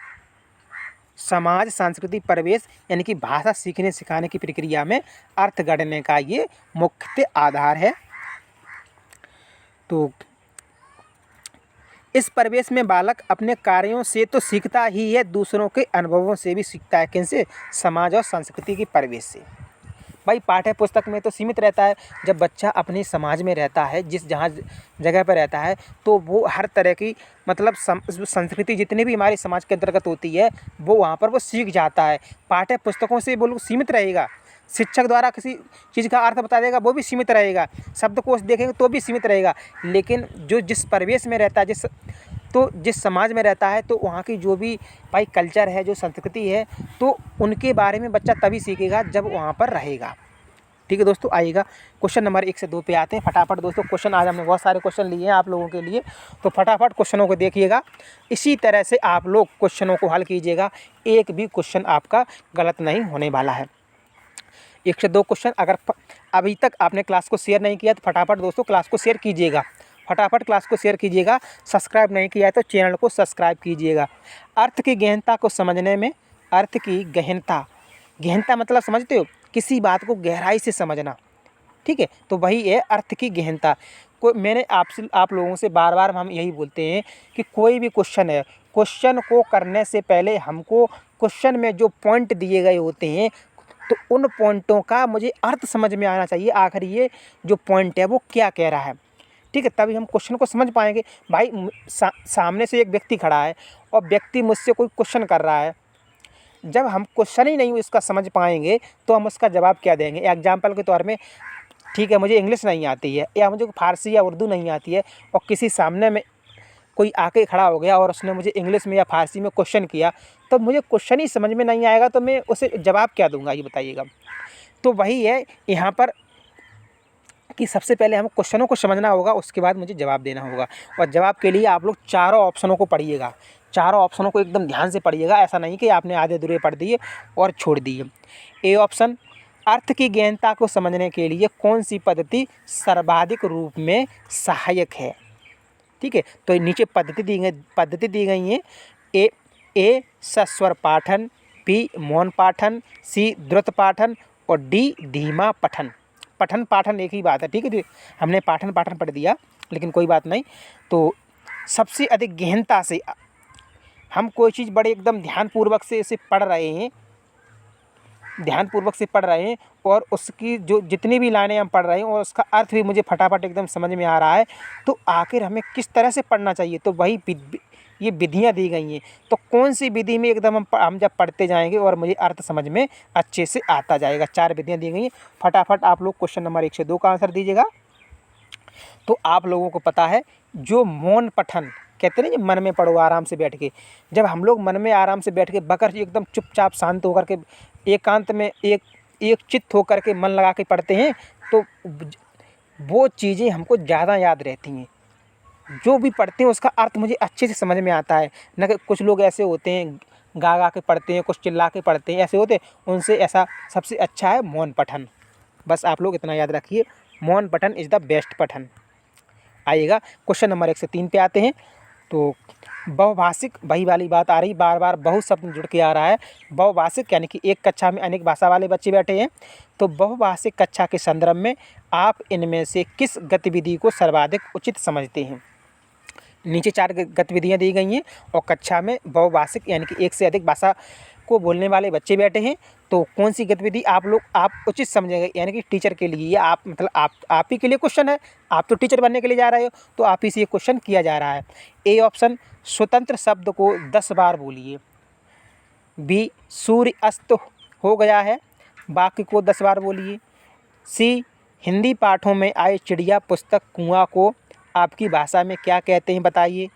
समाज सांस्कृतिक परिवेश, यानी कि भाषा सीखने सिखाने की प्रक्रिया में अर्थ गढ़ने का ये मुख्य आधार है। तो इस परिवेश में बालक अपने कार्यों से तो सीखता ही है, दूसरों के अनुभवों से भी सीखता है। किनसे? समाज और संस्कृति के परिवेश से। भाई पाठ्य पुस्तक में तो सीमित रहता है। जब बच्चा अपने समाज में रहता है, जिस जहाँ जगह पर रहता है, तो वो हर तरह की मतलब संस्कृति जितनी भी हमारे समाज के अंतर्गत होती है, वो वहाँ पर वो सीख जाता है। पाठ्य पुस्तकों से वो लोग सीमित रहेगा। शिक्षक द्वारा किसी चीज़ का अर्थ बता देगा, वो भी सीमित रहेगा। शब्दकोश देखेंगे तो भी सीमित रहेगा। लेकिन जो जिस परिवेश में रहता है, जिस समाज में रहता है, तो वहाँ की जो भी भाई कल्चर है, जो संस्कृति है, तो उनके बारे में बच्चा तभी सीखेगा जब वहाँ पर रहेगा। ठीक है दोस्तों, आइएगा क्वेश्चन नंबर 1 से 2 पे आते हैं। फटाफट दोस्तों क्वेश्चन आज हमने बहुत सारे क्वेश्चन लिए हैं आप लोगों के लिए, तो फटाफट क्वेश्चनों को देखिएगा। इसी तरह से आप लोग क्वेश्चनों को हल कीजिएगा, एक भी क्वेश्चन आपका गलत नहीं होने वाला है। 1 से 2 क्वेश्चन। अगर अभी तक आपने क्लास को शेयर नहीं किया तो फटाफट दोस्तों क्लास को शेयर कीजिएगा। फटाफट क्लास को शेयर कीजिएगा। सब्सक्राइब नहीं किया है तो चैनल को सब्सक्राइब कीजिएगा। अर्थ की गहनता को समझने में, अर्थ की गहनता, गहनता मतलब समझते हो, किसी बात को गहराई से समझना। ठीक है, तो वही है अर्थ की गहनता। मैंने आप लोगों से बार बार हम यही बोलते हैं कि कोई भी क्वेश्चन है, क्वेश्चन को करने से पहले हमको क्वेश्चन में जो पॉइंट दिए गए होते हैं, तो उन पॉइंटों का मुझे अर्थ समझ में आना चाहिए। आखिर ये जो पॉइंट है वो क्या कह रहा है। ठीक है, तभी हम क्वेश्चन को समझ पाएंगे। भाई सामने से एक व्यक्ति खड़ा है और व्यक्ति मुझसे कोई क्वेश्चन कर रहा है, जब हम क्वेश्चन ही नहीं इसका समझ पाएंगे तो हम उसका जवाब क्या देंगे। एग्जाम्पल के तौर में, ठीक है, मुझे इंग्लिश नहीं आती है या मुझे फारसी या उर्दू नहीं आती है, और किसी सामने में कोई आके खड़ा हो गया और उसने मुझे इंग्लिश में या फारसी में क्वेश्चन किया, तो मुझे क्वेश्चन ही समझ में नहीं आएगा, तो मैं उसे जवाब क्या दूंगा, ये बताइएगा। तो वही है यहाँ पर कि सबसे पहले हमें क्वेश्चनों को समझना होगा, उसके बाद मुझे जवाब देना होगा। और जवाब के लिए आप लोग चारों ऑप्शनों को पढ़िएगा, चारों ऑप्शनों को एकदम ध्यान से पढ़िएगा। ऐसा नहीं कि आपने आधे अधूरे पढ़ दिए और छोड़ दिए। ए ऑप्शन, अर्थ की गहनता को समझने के लिए कौन सी पद्धति सर्वाधिक रूप में सहायक है। ठीक है, तो नीचे पद्धति दी गई है। ए सस्वर पाठन, बी मौन पाठन, सी द्रुत पाठन और डी धीमा पठन। पठन पाठन एक ही बात है। ठीक है, हमने पाठन पढ़ दिया, लेकिन कोई बात नहीं। तो सबसे अधिक गहनता से हम कोई चीज़ बड़े एकदम ध्यानपूर्वक से इसे पढ़ रहे हैं, और उसकी जो जितनी भी लाइनें हम पढ़ रहे हैं और उसका अर्थ भी मुझे फटाफट एकदम समझ में आ रहा है, तो आखिर हमें किस तरह से पढ़ना चाहिए। तो वही ये विधियाँ दी गई हैं। तो कौन सी विधि में एकदम हम जब पढ़ते जाएंगे और मुझे अर्थ समझ में अच्छे से आता जाएगा। 4 विधियाँ दी गई हैं। फटाफट आप लोग क्वेश्चन नंबर 1 से 2 का आंसर दीजिएगा। तो आप लोगों को पता है, जो मौन पठन कहते हैं ना, मन में पढ़ो आराम से बैठ के। जब हम लोग मन में आराम से बैठ के बकर एकदम चुपचाप शांत होकर के एकांत में एक चित्त होकर के मन लगा के पढ़ते हैं, तो वो चीज़ें हमको ज़्यादा याद रहती हैं। जो भी पढ़ते हैं उसका अर्थ मुझे अच्छे से समझ में आता है। न कि कुछ लोग ऐसे होते हैं गा के पढ़ते हैं, कुछ चिल्ला के पढ़ते हैं, ऐसे होते हैं। उनसे ऐसा सबसे अच्छा है मौन पठन। बस आप लोग इतना याद रखिए, मौन पठन इज़ द बेस्ट पठन। आइएगा क्वेश्चन नंबर 1 से 3 पे आते हैं। तो बहुभाषिक, वही वाली बात आ रही, बार बार बहुत शब्द जुड़ के आ रहा है। बहुभाषिक यानी कि एक कक्षा में अनेक भाषा वाले बच्चे बैठे हैं। तो बहुभाषिक कक्षा के संदर्भ में आप इनमें से किस गतिविधि को सर्वाधिक उचित समझते हैं। नीचे 4 गतिविधियाँ दी गई हैं, और कक्षा में बहुभाषिक यानी कि एक से अधिक भाषा को बोलने वाले बच्चे बैठे हैं। तो कौन सी गतिविधि आप उचित समझेंगे, यानी कि टीचर के लिए, या आप ही के लिए क्वेश्चन है। आप तो टीचर बनने के लिए जा रहे हो, तो आप ही से ये क्वेश्चन किया जा रहा है। ए ऑप्शन, स्वतंत्र शब्द को 10 बार बोलिए। बी, सूर्य अस्त हो गया है, वाक्य को 10 बार बोलिए। सी, हिंदी पाठों में आए चिड़िया पुस्तक कुआं को आपकी भाषा में क्या कहते हैं बताइए।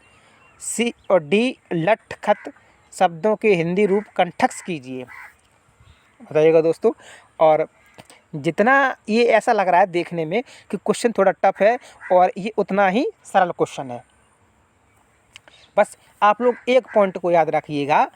सी और डी, लठ खत शब्दों के हिंदी रूप कंठस्थ कीजिए। बताइएगा दोस्तों। और जितना ये ऐसा लग रहा है देखने में कि क्वेश्चन थोड़ा टफ है, और ये उतना ही सरल क्वेश्चन है। बस आप लोग एक पॉइंट को याद रखिएगा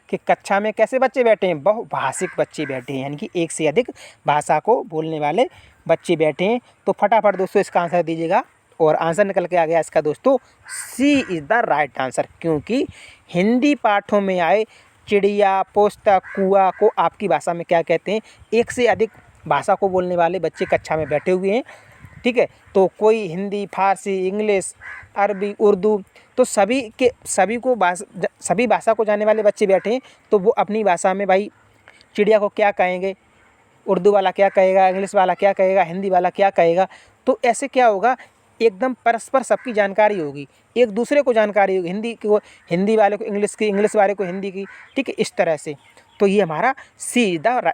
कि कक्षा में कैसे बच्चे बैठे हैं, बहुभाषिक बच्चे बैठे हैं, यानी कि एक से अधिक भाषा को बोलने वाले बच्चे बैठे हैं। तो फटाफट दोस्तों इसका आंसर दीजिएगा। और आंसर निकल के आ गया इसका दोस्तों, सी इज़ द राइट आंसर। क्योंकि हिंदी पाठों में आए चिड़िया पुस्तक कुआं को आपकी भाषा में क्या कहते हैं। एक से अधिक भाषा को बोलने वाले बच्चे कक्षा में बैठे हुए हैं। ठीक है। तो कोई हिंदी, फारसी, इंग्लिश, अरबी, उर्दू, तो सभी भाषा को जानने वाले बच्चे बैठे हैं, तो वो अपनी भाषा में भाई चिड़िया को क्या कहेंगे, उर्दू वाला क्या कहेगा, इंग्लिश वाला क्या कहेगा, हिंदी वाला क्या कहेगा। तो ऐसे क्या होगा, एकदम परस्पर सबकी जानकारी होगी, एक दूसरे को जानकारी होगी, हिंदी को हिंदी वाले को इंग्लिश की, इंग्लिश वाले को हिंदी की, ठीक है, इस तरह से। तो ये हमारा सी द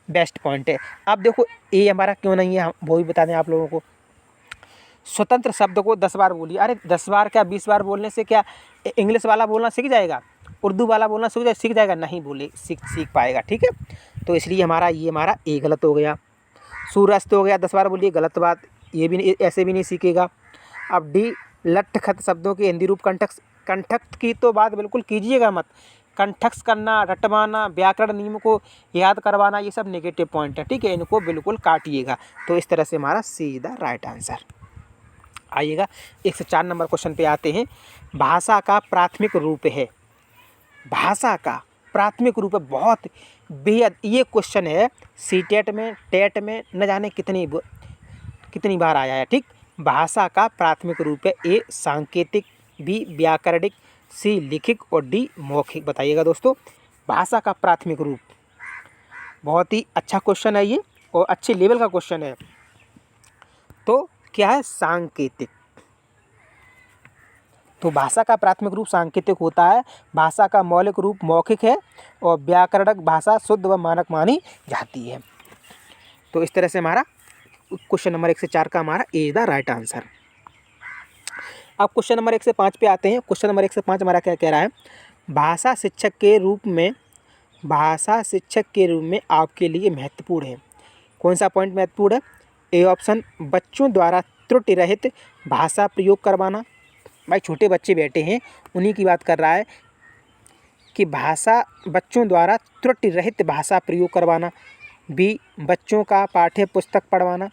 बेस्ट पॉइंट है। अब देखो ये हमारा क्यों नहीं है, हम वो भी बता दें आप लोगों को। स्वतंत्र शब्द को 10 बार बोलिए। अरे 10 बार क्या, 20 बार बोलने से क्या इंग्लिश वाला बोलना सीख जाएगा, उर्दू वाला बोलना सीख जाएगा? नहीं बोले सीख पाएगा, ठीक है। तो इसलिए हमारा ए गलत हो गया। सूर्यास्त हो गया, 10 बार बोलिए, गलत बात, ये भी ऐसे भी नहीं सीखेगा। अब डी, लट्ठ खत शब्दों के हिंदी रूप कंठस्थ की तो बात बिल्कुल कीजिएगा मत। कंठस्थ करना, रटवाना, व्याकरण नियम को याद करवाना, ये सब नेगेटिव पॉइंट है, ठीक है, इनको बिल्कुल काटिएगा। तो इस तरह से हमारा सी द राइट आंसर। आइएगा 104 नंबर क्वेश्चन पे आते हैं। भाषा का प्राथमिक रूप है, भाषा का प्राथमिक रूप है, बहुत बेहद ये क्वेश्चन है सीटेट में, टेट में न जाने कितनी बार आया है, ठीक। भाषा का प्राथमिक रूप है, ए सांकेतिक, बी व्याकरणिक, सी लिखित और डी मौखिक। बताइएगा दोस्तों, भाषा का प्राथमिक रूप, बहुत ही अच्छा क्वेश्चन है ये और अच्छे लेवल का क्वेश्चन है। तो क्या है, सांकेतिक। तो भाषा का प्राथमिक रूप सांकेतिक होता है, भाषा का मौलिक रूप मौखिक है और व्याकरणिक भाषा शुद्ध व मानक मानी जाती है। तो इस तरह से हमारा क्वेश्चन नंबर 1 से 4 का हमारा ए द राइट आंसर। अब क्वेश्चन नंबर 1 से 5 पे आते हैं। क्वेश्चन नंबर 1 से 5 हमारा क्या कह रहा है, भाषा शिक्षक के रूप में आपके लिए महत्वपूर्ण है। कौन सा पॉइंट महत्वपूर्ण है? ए ऑप्शन, बच्चों द्वारा त्रुटि रहित भाषा प्रयोग करवाना। भाई छोटे बच्चे बैठे हैं, उन्हीं की बात कर रहा है कि बच्चों द्वारा त्रुटि रहित भाषा प्रयोग करवाना। बी, बच्चों का पाठ्य पुस्तक पढ़वाना।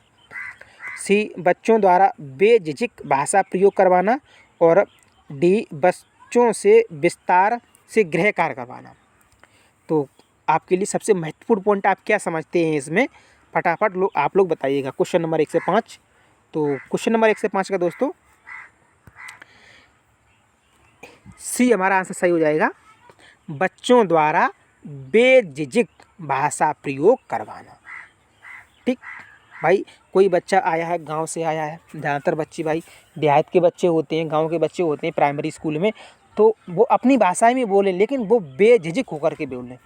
सी, बच्चों द्वारा बेझिझक भाषा प्रयोग करवाना। और डी, बच्चों से विस्तार से गृह कार्य करवाना। तो आपके लिए सबसे महत्वपूर्ण पॉइंट आप क्या समझते हैं इसमें, फटाफट आप लोग बताइएगा। क्वेश्चन नंबर 1 से 5। तो क्वेश्चन नंबर 1 से 5 का दोस्तों सी हमारा आंसर सही हो जाएगा, बच्चों द्वारा बेझिझक भाषा प्रयोग करवाना, ठीक। भाई कोई बच्चा आया है, गांव से आया है, ज़्यादातर बच्चे भाई देहात के बच्चे होते हैं, गांव के बच्चे होते हैं प्राइमरी स्कूल में, तो वो अपनी भाषा में बोलें, लेकिन वो बेझिझक होकर के बोलें,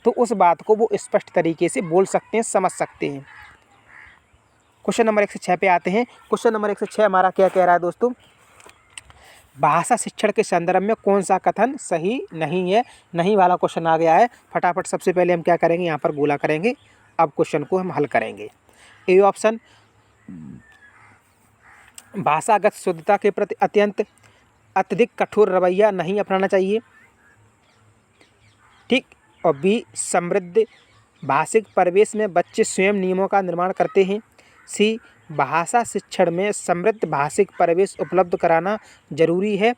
तो उस बात को वो स्पष्ट तरीके से बोल सकते हैं, समझ सकते हैं। क्वेश्चन नंबर 1 से 6 पे आते हैं। क्वेश्चन नंबर 1 से 6 हमारा क्या कह रहा है दोस्तों, भाषा शिक्षण के संदर्भ में कौन सा कथन सही नहीं है। नहीं वाला क्वेश्चन आ गया है, फटाफट सबसे पहले हम क्या करेंगे, यहाँ पर गोला करेंगे, अब क्वेश्चन को हम हल करेंगे। ए ऑप्शन, भाषागत शुद्धता के प्रति अत्यधिक कठोर रवैया नहीं अपनाना चाहिए, ठीक। और बी, समृद्ध भाषिक परिवेश में बच्चे स्वयं नियमों का निर्माण करते हैं। सी, भाषा शिक्षण में समृद्ध भाषिक परिवेश उपलब्ध कराना जरूरी है।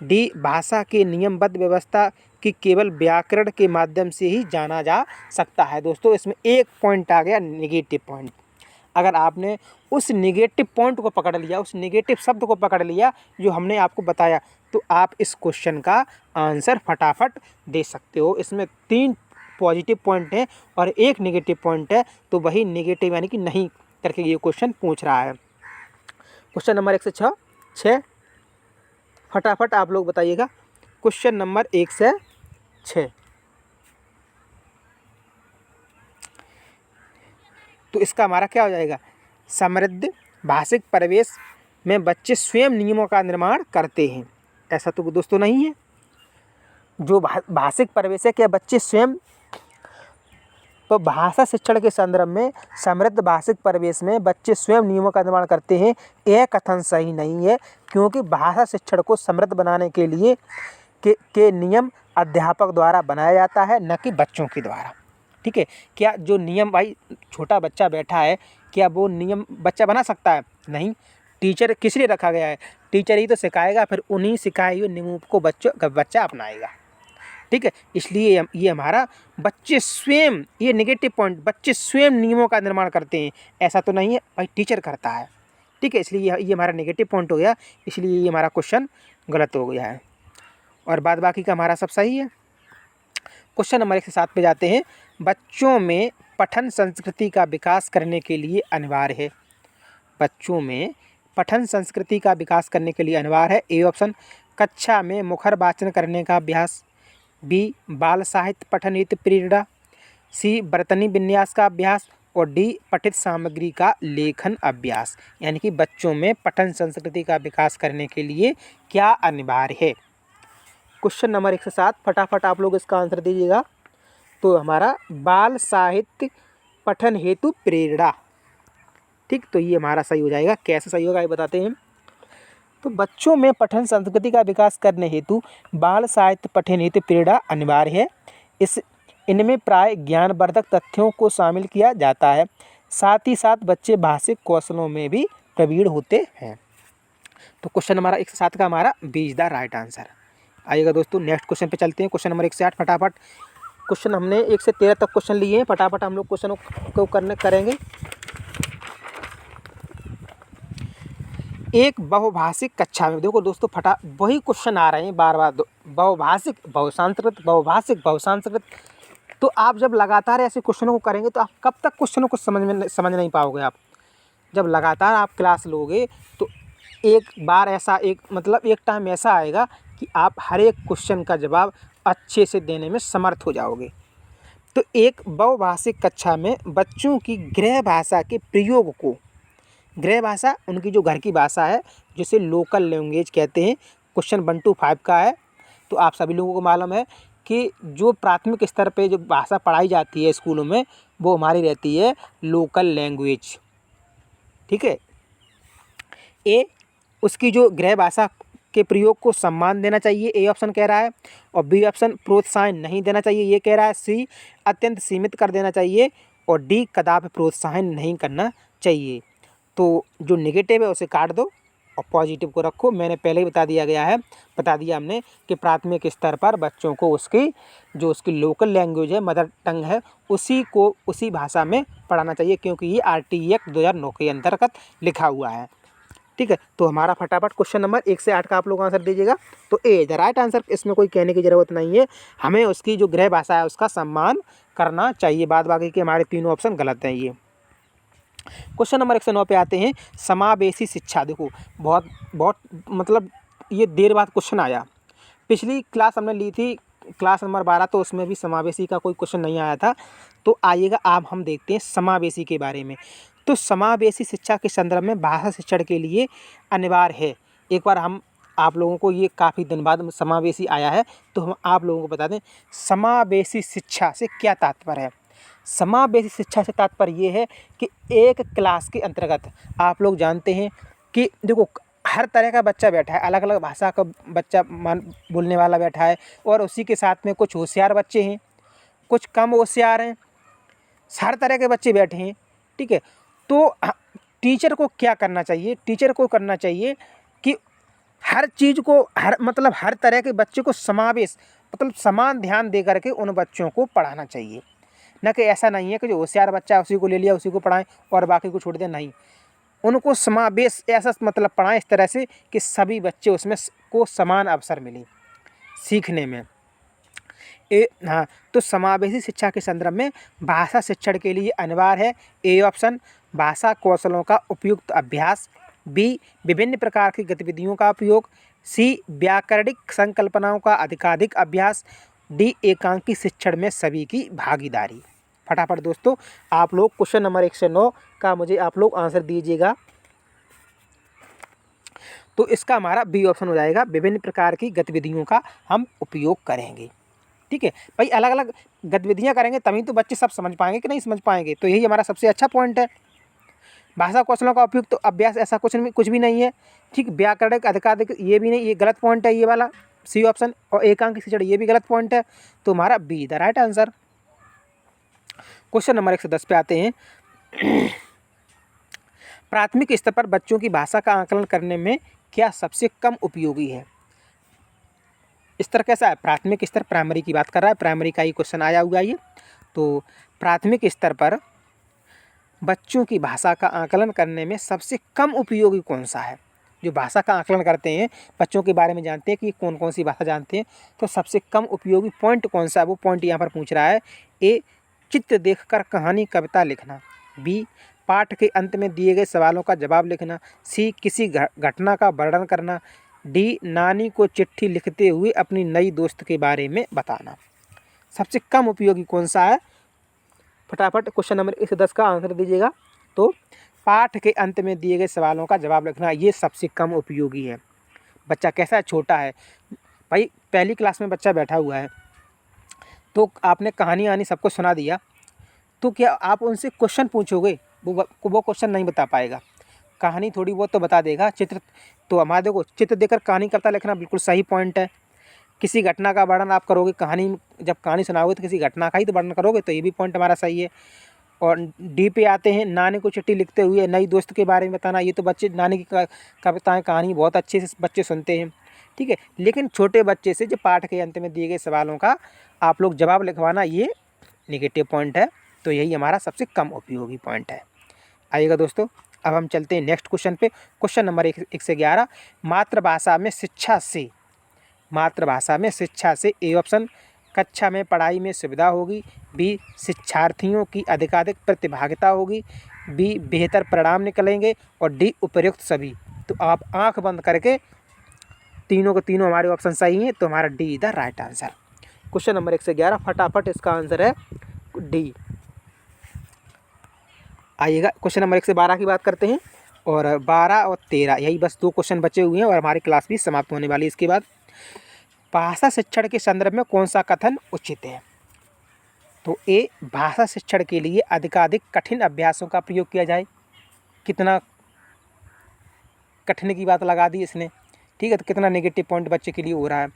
डी, भाषा के नियमबद्ध व्यवस्था की केवल व्याकरण के माध्यम से ही जाना जा सकता है। दोस्तों इसमें एक पॉइंट आ गया नेगेटिव पॉइंट। अगर आपने उस नेगेटिव पॉइंट को पकड़ लिया, उस नेगेटिव शब्द को पकड़ लिया जो हमने आपको बताया, तो आप इस क्वेश्चन का आंसर फटाफट दे सकते हो। इसमें 3 पॉजिटिव पॉइंट हैं और 1 नेगेटिव पॉइंट है, तो वही नेगेटिव यानी कि नहीं करके ये क्वेश्चन पूछ रहा है। क्वेश्चन नंबर 1 से 6 फटाफट आप लोग बताइएगा। क्वेश्चन नंबर 1 से 6, तो इसका हमारा क्या हो जाएगा, समृद्ध भाषिक परिवेश में बच्चे स्वयं नियमों का निर्माण करते हैं। ऐसा तो दोस्तों नहीं है। जो भाषिक परिवेश है, क्या बच्चे स्वयं, तो भाषा शिक्षण के संदर्भ में समृद्ध भाषिक परिवेश में बच्चे स्वयं नियमों का निर्माण करते हैं, यह कथन सही नहीं है, क्योंकि भाषा शिक्षण को समृद्ध बनाने के लिए के नियम अध्यापक द्वारा बनाया जाता है, न कि बच्चों के द्वारा, ठीक है। क्या जो नियम, भाई छोटा बच्चा बैठा है, क्या वो नियम बच्चा बना सकता है? नहीं। टीचर किस लिए रखा गया है? टीचर ही तो सिखाएगा, फिर उन्हीं सिखाए हुए नियमों को बच्चा अपनाएगा, ठीक है। इसलिए ये हमारा बच्चे स्वयं, ये नेगेटिव पॉइंट, बच्चे स्वयं नियमों का निर्माण करते हैं, ऐसा तो नहीं है भाई, टीचर करता है, ठीक है, इसलिए ये हमारा नेगेटिव पॉइंट हो गया, इसलिए ये हमारा क्वेश्चन गलत हो गया है और बाद बाकी का हमारा सब सही है। क्वेश्चन नंबर 107 पे जाते हैं। बच्चों में पठन संस्कृति का विकास करने के लिए अनिवार्य है। बच्चों में पठन संस्कृति का विकास करने के लिए अनिवार्य है। ए ऑप्शन कक्षा में मुखर वाचन करने का अभ्यास, बी बाल साहित्य पठन हेतु प्रेरणा, सी बर्तनी विन्यास का अभ्यास और डी पठित सामग्री का लेखन अभ्यास। यानी कि बच्चों में पठन संस्कृति का विकास करने के लिए क्या अनिवार्य है। क्वेश्चन नंबर 107 फटाफट आप लोग इसका आंसर दीजिएगा। तो हमारा बाल साहित्य पठन हेतु प्रेरणा, ठीक, तो ये हमारा सही हो जाएगा। कैसे सही होगा ये बताते हैं। तो बच्चों में पठन संस्कृति का विकास करने हेतु बाल साहित्य पठन हेतु प्रेरणा अनिवार्य है। इनमें प्राय ज्ञानवर्धक तथ्यों को शामिल किया जाता है, साथ ही साथ बच्चे भाषिक कौशलों में भी प्रवीण होते हैं। तो क्वेश्चन हमारा 107 का हमारा B is the right answer. आइएगा दोस्तों नेक्स्ट क्वेश्चन पे चलते हैं। क्वेश्चन नंबर 108 फटाफट। क्वेश्चन हमने 1 से 13 तक क्वेश्चन लिए हैं, फटाफट हम लोग क्वेश्चनों को करेंगे। एक बहुभाषिक कक्षा में, देखो दोस्तों वही क्वेश्चन आ रहे हैं बार बार, बहुभाषिक बहुसांस्कृतिक बहुभाषिक बहुसांस्कृतिक। तो आप जब लगातार ऐसे क्वेश्चनों को करेंगे तो आप कब तक क्वेश्चनों को समझ नहीं पाओगे। आप जब लगातार आप क्लास लोगे तो एक बार ऐसा एक टाइम ऐसा आएगा कि आप हर एक क्वेश्चन का जवाब अच्छे से देने में समर्थ हो जाओगे। तो एक बहुभाषिक कक्षा में बच्चों की गृह भाषा के प्रयोग को, गृह भाषा उनकी जो घर की भाषा है जिसे लोकल लैंग्वेज कहते हैं, क्वेश्चन 1 to 5 का है। तो आप सभी लोगों को मालूम है कि जो प्राथमिक स्तर पे जो भाषा पढ़ाई जाती है स्कूलों में वो हमारी रहती है लोकल लैंग्वेज, ठीक है। ए उसकी जो गृह भाषा के प्रयोग को सम्मान देना चाहिए, ए ऑप्शन कह रहा है, और बी ऑप्शन प्रोत्साहन नहीं देना चाहिए ये कह रहा है, सी अत्यंत सीमित कर देना चाहिए और डी कदापि प्रोत्साहन नहीं करना चाहिए। तो जो नेगेटिव है उसे काट दो और पॉजिटिव को रखो। मैंने पहले ही बता दिया हमने कि प्राथमिक स्तर पर बच्चों को उसकी लोकल लैंग्वेज है, मदर टंग है, उसी भाषा में पढ़ाना चाहिए, क्योंकि ये RTE एक्ट 2009 के अंतर्गत लिखा हुआ है, ठीक है। तो हमारा फटाफट क्वेश्चन नंबर 1 से 8 का आप लोग आंसर दीजिएगा। तो ए द राइट आंसर, इसमें कोई कहने की ज़रूरत नहीं है, हमें उसकी जो गृह भाषा है उसका सम्मान करना चाहिए। बाद बाकी के हमारे तीनों ऑप्शन गलत हैं ये। क्वेश्चन नंबर 109 पे आते हैं। समावेशी शिक्षा, देखो बहुत ये देर बाद क्वेश्चन आया। पिछली क्लास हमने ली थी क्लास नंबर 12, तो उसमें भी समावेशी का कोई क्वेश्चन नहीं आया था। तो आइएगा अब हम देखते हैं समावेशी के बारे में। तो समावेशी शिक्षा के संदर्भ में भाषा शिक्षण के लिए अनिवार्य है। एक बार हम आप लोगों को, ये काफ़ी दिन बाद समावेशी आया है तो हम आप लोगों को बता दें समावेशी शिक्षा से क्या तात्पर्य है। समावेशी शिक्षा से तात्पर्य ये है कि एक क्लास के अंतर्गत आप लोग जानते हैं कि देखो हर तरह का बच्चा बैठा है, अलग अलग भाषा का बच्चा बोलने वाला बैठा है, और उसी के साथ में कुछ होशियार बच्चे हैं, कुछ कम होशियार हैं, हर तरह के बच्चे बैठे हैं, ठीक है। तो टीचर को क्या करना चाहिए, टीचर को करना चाहिए कि हर चीज़ को हर तरह के बच्चे को समान ध्यान दे करके उन बच्चों को पढ़ाना चाहिए। न कि ऐसा नहीं है कि जो होशियार बच्चा है उसी को ले लिया उसी को पढ़ाएं और बाकी को छोड़ दें, नहीं, उनको समावेश ऐसा पढ़ाएं इस तरह से कि सभी बच्चे उसमें को समान अवसर मिले सीखने में। हाँ, तो समावेशी शिक्षा के संदर्भ में भाषा शिक्षण के लिए अनिवार्य है ए ऑप्शन भाषा कौशलों का उपयुक्त अभ्यास, बी विभिन्न प्रकार की गतिविधियों का उपयोग, सी व्याकरणिक संकल्पनाओं का अधिकाधिक अभ्यास, डी एकांकी शिक्षण में सभी की भागीदारी। फटाफट दोस्तों आप लोग क्वेश्चन नंबर 1 से 9 का मुझे आप लोग आंसर दीजिएगा। तो इसका हमारा बी ऑप्शन हो जाएगा, विभिन्न प्रकार की गतिविधियों का हम उपयोग करेंगे, ठीक है भाई। अलग अलग गतिविधियां करेंगे तभी तो बच्चे सब समझ पाएंगे कि नहीं समझ पाएंगे, तो यही हमारा सबसे अच्छा पॉइंट है। भाषा कौशलों का उपयुक्त तो अभ्यास ऐसा कुछ भी नहीं है, ठीक। व्याकरणिक अधिकाधिक ये भी नहीं, ये गलत पॉइंट है ये वाला सी ऑप्शन, और एकांकी शिक्षण ये भी गलत पॉइंट है। तो हमारा be the right answer. Question number 1 से 10 पे आते हैं। प्राथमिक स्तर पर बच्चों की भाषा का आकलन करने में क्या सबसे कम उपयोगी है। स्तर कैसा है, प्राथमिक स्तर, प्राइमरी की बात कर रहा है, प्राइमरी का ही क्वेश्चन आया हुआ ये। तो प्राथमिक स्तर पर बच्चों की भाषा का आकलन करने में सबसे कम उपयोगी कौन सा है? जो भाषा का आकलन करते हैं, बच्चों के बारे में जानते हैं कि कौन कौन सी भाषा जानते हैं, तो सबसे कम उपयोगी पॉइंट कौन सा है, वो पॉइंट यहाँ पर पूछ रहा है। ए, चित्र देखकर कहानी कविता लिखना। बी, पाठ के अंत में दिए गए सवालों का जवाब लिखना। सी, किसी घटना का वर्णन करना। डी, नानी को चिट्ठी लिखते हुए अपनी नई दोस्त के बारे में बताना। सबसे कम उपयोगी कौन सा है? फटाफट क्वेश्चन नंबर 1 से 10 का आंसर दीजिएगा। तो पाठ के अंत में दिए गए सवालों का जवाब लिखना, ये सबसे कम उपयोगी है। बच्चा कैसा है? छोटा है भाई, पहली क्लास में बच्चा बैठा हुआ है, तो आपने कहानी आनी सबको सुना दिया, तो क्या आप उनसे क्वेश्चन पूछोगे? वो क्वेश्चन नहीं बता पाएगा। कहानी थोड़ी बहुत तो बता देगा। चित्र तो हमारे देखो, चित्र देखकर कहानी कविता लिखना बिल्कुल सही पॉइंट है। किसी घटना का वर्णन आप करोगे, कहानी जब कहानी सुनाओगे तो किसी घटना का ही तो वर्णन करोगे, तो ये भी पॉइंट हमारा सही है। और डी पे आते हैं, नानी को चिट्ठी लिखते हुए नई दोस्त के बारे में बताना। ये तो बच्चे नानी की कविताएं कहानी बहुत अच्छे से बच्चे सुनते हैं, ठीक है। लेकिन छोटे बच्चे से जो पाठ के अंत में दिए गए सवालों का आप लोग जवाब लिखवाना, ये नेगेटिव पॉइंट है। तो यही हमारा सबसे कम उपयोगी पॉइंट है। आइएगा दोस्तों, अब हम चलते हैं नेक्स्ट क्वेश्चन पे। क्वेश्चन नंबर 1 से 11, मातृभाषा में शिक्षा से ए ऑप्शन, कक्षा में पढ़ाई में सुविधा होगी। बी, शिक्षार्थियों की अधिकाधिक प्रतिभागिता होगी। बी, बेहतर परिणाम निकलेंगे। और डी, उपयुक्त सभी। तो आप आंख बंद करके, तीनों के तीनों हमारे ऑप्शन सही हैं, तो हमारा D is the right answer. Question number 1 से 11, फटाफट इसका आंसर है डी। आइएगा क्वेश्चन नंबर 1 से 12 की बात करते हैं। और 12 और 13 यही बस 2 क्वेश्चन बचे हुए हैं और हमारी क्लास भी समाप्त होने वाली है इसके बाद। भाषा शिक्षण के संदर्भ में कौन सा कथन उचित है? तो ए, भाषा शिक्षण के लिए अधिकाधिक कठिन अभ्यासों का प्रयोग किया जाए। कितना कठिन की बात लगा दी इसने, ठीक है, तो कितना नेगेटिव पॉइंट बच्चे के लिए हो रहा है।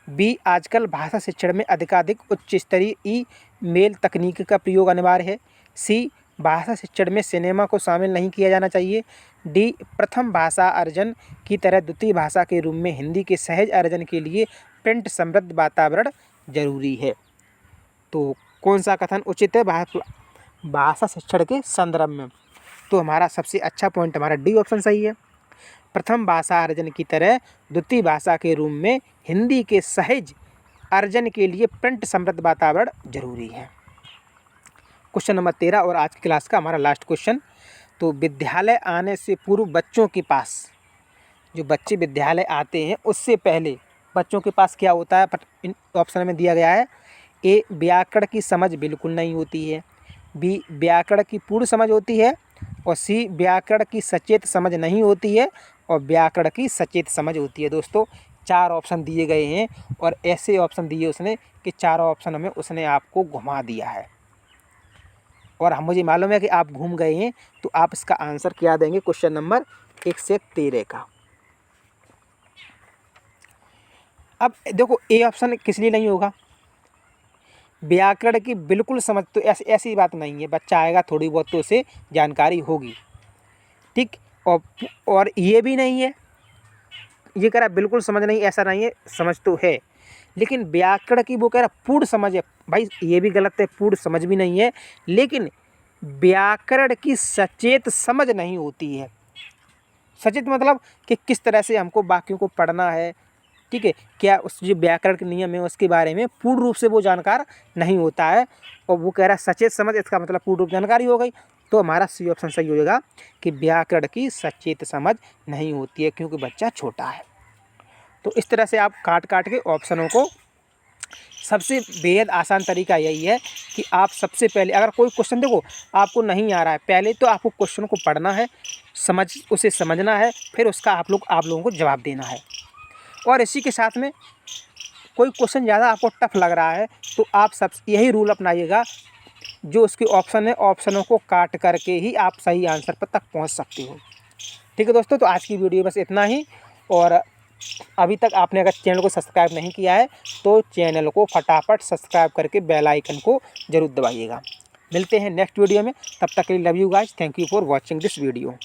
बी, आजकल भाषा शिक्षण में अधिकाधिक उच्च स्तरीय ईमेल तकनीक का प्रयोग अनिवार्य है। सी, भाषा शिक्षण में सिनेमा को शामिल नहीं किया जाना चाहिए। डी, प्रथम भाषा अर्जन की तरह द्वितीय भाषा के रूप में हिंदी के सहज अर्जन के लिए प्रिंट समृद्ध वातावरण जरूरी है। तो कौन सा कथन उचित है भाषा शिक्षण के संदर्भ में? तो हमारा सबसे अच्छा पॉइंट हमारा डी ऑप्शन सही है। प्रथम भाषा अर्जन की तरह द्वितीय भाषा के रूप में हिंदी के सहज अर्जन के लिए प्रिंट समृद्ध वातावरण जरूरी है। क्वेश्चन नंबर 13 और आज की क्लास का हमारा लास्ट क्वेश्चन। तो विद्यालय आने से पूर्व बच्चों के पास, जो बच्चे विद्यालय आते हैं उससे पहले बच्चों के पास क्या होता है? इन ऑप्शन में दिया गया है। ए, व्याकरण की समझ बिल्कुल नहीं होती है। बी, व्याकरण की पूर्ण समझ होती है। और सी, व्याकरण की सचेत समझ नहीं होती है। और व्याकरण की सचेत समझ होती है। दोस्तों 4 ऑप्शन दिए गए हैं और ऐसे ऑप्शन दिए उसने कि चारों ऑप्शन में उसने आपको घुमा दिया है। और हम मुझे मालूम है कि आप घूम गए हैं, तो आप इसका आंसर क्या देंगे क्वेश्चन नंबर 1 से 13 का। अब देखो, ए ऑप्शन किस लिए नहीं होगा? व्याकरण की बिल्कुल समझ तो ऐसी बात नहीं है। बच्चा आएगा, थोड़ी बहुत तो उसे जानकारी होगी, ठीक। और ये भी नहीं है, ये कह रहा बिल्कुल समझ नहीं, ऐसा नहीं है, समझ तो है। लेकिन व्याकरण की वो कह रहा पूर्ण समझ है। भाई ये भी गलत है, पूर्ण समझ भी नहीं है, लेकिन व्याकरण की सचेत समझ नहीं होती है। सचेत मतलब कि किस तरह से हमको वाक्यों को पढ़ना है, ठीक है, क्या उस जो व्याकरण के नियम है उसके बारे में पूर्ण रूप से वो जानकार नहीं होता है। और वो कह रहा है सचेत समझ, इसका मतलब पूर्ण रूप जानकारी हो गई। तो हमारा सी ऑप्शन सही हो जाएगा कि व्याकरण की सचेत समझ नहीं होती है, क्योंकि बच्चा छोटा है। तो इस तरह से आप काट के ऑप्शनों को, सबसे बेहद आसान तरीका यही है कि आप सबसे पहले अगर कोई क्वेश्चन देखो आपको नहीं आ रहा है, पहले तो आपको क्वेश्चन को पढ़ना है, उसे समझना है, फिर उसका आप लोगों को जवाब देना है। और इसी के साथ में कोई क्वेश्चन ज़्यादा आपको टफ लग रहा है तो आप सब यही रूल अपनाइएगा, जो उसके ऑप्शन है ऑप्शनों को काट करके ही आप सही आंसर पर तक पहुंच सकते हो। ठीक है दोस्तों, तो आज की वीडियो बस इतना ही। और अभी तक आपने अगर चैनल को सब्सक्राइब नहीं किया है तो चैनल को फटाफट सब्सक्राइब करके बेल आइकन को ज़रूर दबाइएगा। मिलते हैं नेक्स्ट वीडियो में, तब तक के लिए love you guys, thank you for watching this video.